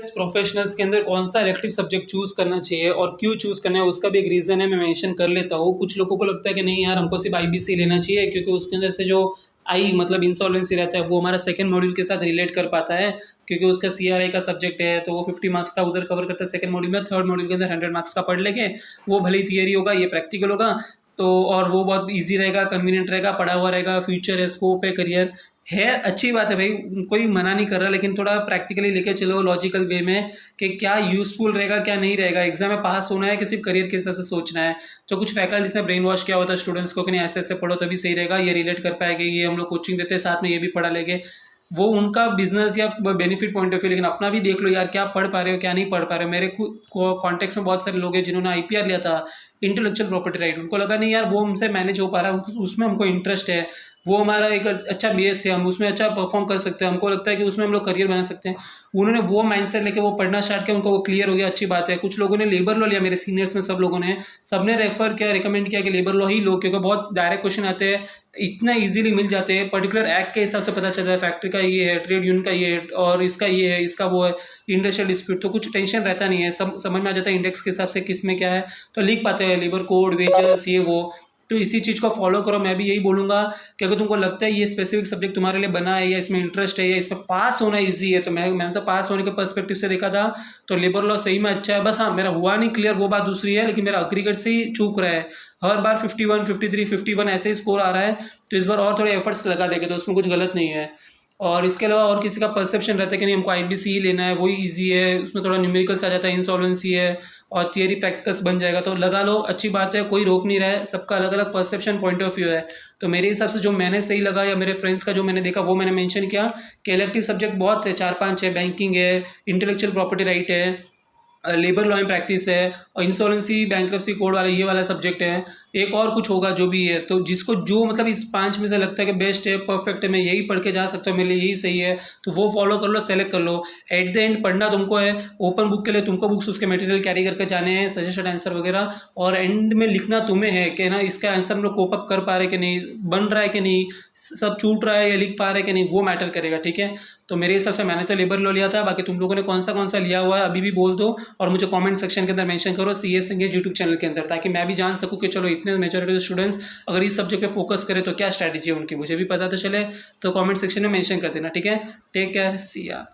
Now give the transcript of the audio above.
Professionals के अंदर कौन सा इलेक्टिव सब्जेक्ट चूज़ करना चाहिए और क्यों चूज़ करना है उसका भी एक रीज़न है, मैं मेंशन कर लेता हूँ। कुछ लोगों को लगता है कि नहीं यार हमको सिर्फ आईबीसी लेना चाहिए क्योंकि उसके अंदर से जो आई मतलब इंसॉल्वेंसी रहता है वो हमारा सेकंड मॉड्यूल के साथ रिलेट कर पाता है क्योंकि उसका सीआरआई का सब्जेक्ट है तो वो 50 मार्क्स का उधर कवर करता है सेकंड मॉड्यूल में। थर्ड मॉड्यूल के अंदर 100 मार्क्स का पढ़ लेंगे, वो भले ही थियरी होगा ये प्रैक्टिकल होगा। तो और वो बहुत ईजी रहेगा, कन्वीनियंट रहेगा, पढ़ा हुआ रहेगा, फ्यूचर है, स्कोप है, करियर है। अच्छी बात है भाई, कोई मना नहीं कर रहा, लेकिन थोड़ा प्रैक्टिकली लेके चलो लॉजिकल वे में कि क्या यूजफुल रहेगा क्या नहीं रहेगा, एग्जाम में पास होना है कि सिर्फ करियर के हिसाब से सोचना है। तो कुछ फैकल्टी से ब्रेन वॉश किया होता है स्टूडेंट्स को कि नहीं ऐसे ऐसे पढ़ो तभी सही रहेगा, ये रिलेट कर पाएंगे, ये हम लोग कोचिंग देते हैं साथ में ये भी पढ़ा लेंगे। वो उनका बिजनेस या बेनिफिट पॉइंट ऑफ व्यू, लेकिन अपना भी देख लो यार, क्या पढ़ पा रहे हो क्या नहीं पढ़ पा रहे हो। मेरे कॉन्टेक्स्ट में बहुत सारे लोग हैं जिन्होंने आईपीआर लिया था, इंटेलेक्चुअल प्रॉपर्टी राइट, उनको लगा नहीं यार वो हमसे मैनेज हो पा रहा है, उसमें हमको इंटरेस्ट है, वो हमारा एक अच्छा बेस है, हम उसमें अच्छा परफॉर्म कर सकते हैं, हमको लगता है कि उसमें हम लोग करियर बना सकते हैं। उन्होंने वो माइंडसेट लेके वो पढ़ना स्टार्ट किया, उनको वो क्लियर हो गया, अच्छी बात है। कुछ लोगों ने लेबर लॉ लिया, मेरे सीनियर्स में सब लोगों ने सबने रेफर किया, रिकमेंड किया कि लेबर लॉ ही लो क्योंकि बहुत डायरेक्ट क्वेश्चन आते हैं, इतना इजीली मिल जाते हैं, पर्टिकुलर एक्ट के हिसाब से पता चलता है, फैक्ट्री का ये है, ट्रेड यूनियन का ये है और इसका ये है, इसका वो है, इंडस्ट्रियल डिस्प्यूट, तो कुछ टेंशन रहता नहीं है, सब समझ में आ जाता है इंडेक्स के हिसाब से किस में क्या है, तो लिख पाते हैं लेबर कोड वेजेस ये वो। तो इसी चीज़ को फॉलो करो। मैं भी यही बोलूँगा कि अगर तुमको लगता है ये स्पेसिफिक सब्जेक्ट तुम्हारे लिए बना है या इसमें इंटरेस्ट है या इसमें पास होना ईजी है, तो मैंने तो पास होने के पर्सपेक्टिव से देखा था तो लेबर लॉ सही में अच्छा है। बस हाँ, मेरा हुआ नहीं क्लियर वो बात दूसरी है, लेकिन मेरा एग्रीगेट से ही चूक रहा है, हर बार 51 53 51 ऐसे ही स्कोर आ रहा है, तो इस बार और थोड़े एफर्ट्स लगा देंगे तो उसमें कुछ गलत नहीं है। और इसके अलावा और किसी का परसेप्शन रहता है कि नहीं हमको आईबीसी ही लेना है, वही इजी है, उसमें थोड़ा न्यूमेरिकल्स आ जाता है, इंसॉल्वेंसी है और थियरी प्रैक्टिकल्स बन जाएगा, तो लगा लो, अच्छी बात है, कोई रोक नहीं रहा है, सबका अलग अलग परसेप्शन पॉइंट ऑफ व्यू है। तो मेरे हिसाब से जो मैंने सही लगा या मेरे फ्रेंड्स का जो मैंने देखा वो मैंने मेंशन किया कि इलेक्टिव सब्जेक्ट बहुत है, 4-5 है, बैंकिंग है, इंटेलेक्चुअल प्रॉपर्टी राइट है, लेबर लॉ इन प्रैक्टिस है और इंश्योरेंसी बैंक्रप्सी कोड वाला ये वाला सब्जेक्ट है, एक और कुछ होगा जो भी है। तो जिसको जो मतलब इस 5 में से लगता है कि बेस्ट है, परफेक्ट है, मैं यही पढ़ के जा सकता हूँ, मेरे लिए यही सही है, तो वो फॉलो कर लो, सेलेक्ट कर लो। एट द एंड पढ़ना तुमको है, ओपन बुक के लिए तुमको बुक्स उसके मटेरियल कैरी करके जाने हैं, सजेशन आंसर वगैरह, और एंड में लिखना तुम्हें है कि ना इसका आंसर हम लोग कोप अप कर पा रहे कि नहीं, बन रहा है कि नहीं, सब छूट रहा है या लिख पा रहे कि नहीं, वो मैटर करेगा। ठीक है, तो मेरे हिसाब से मैंने तो लेबर लॉ लिया था, बाकी तुम लोगों ने कौन सा लिया हुआ है अभी भी बोल दो और मुझे कमेंट सेक्शन के अंदर मेंशन करो CS इंगेज यूट्यूब चैनल के अंदर, ताकि मैं भी जान सकूं कि चलो इतने मेजॉरिटी स्टूडेंट्स अगर इस सब्जेक्ट पे फोकस करें तो क्या स्ट्रैटेजी है उनकी, मुझे भी पता तो चले। तो कमेंट सेक्शन में मेंशन कर देना। ठीक है, टेक केयर, सी या।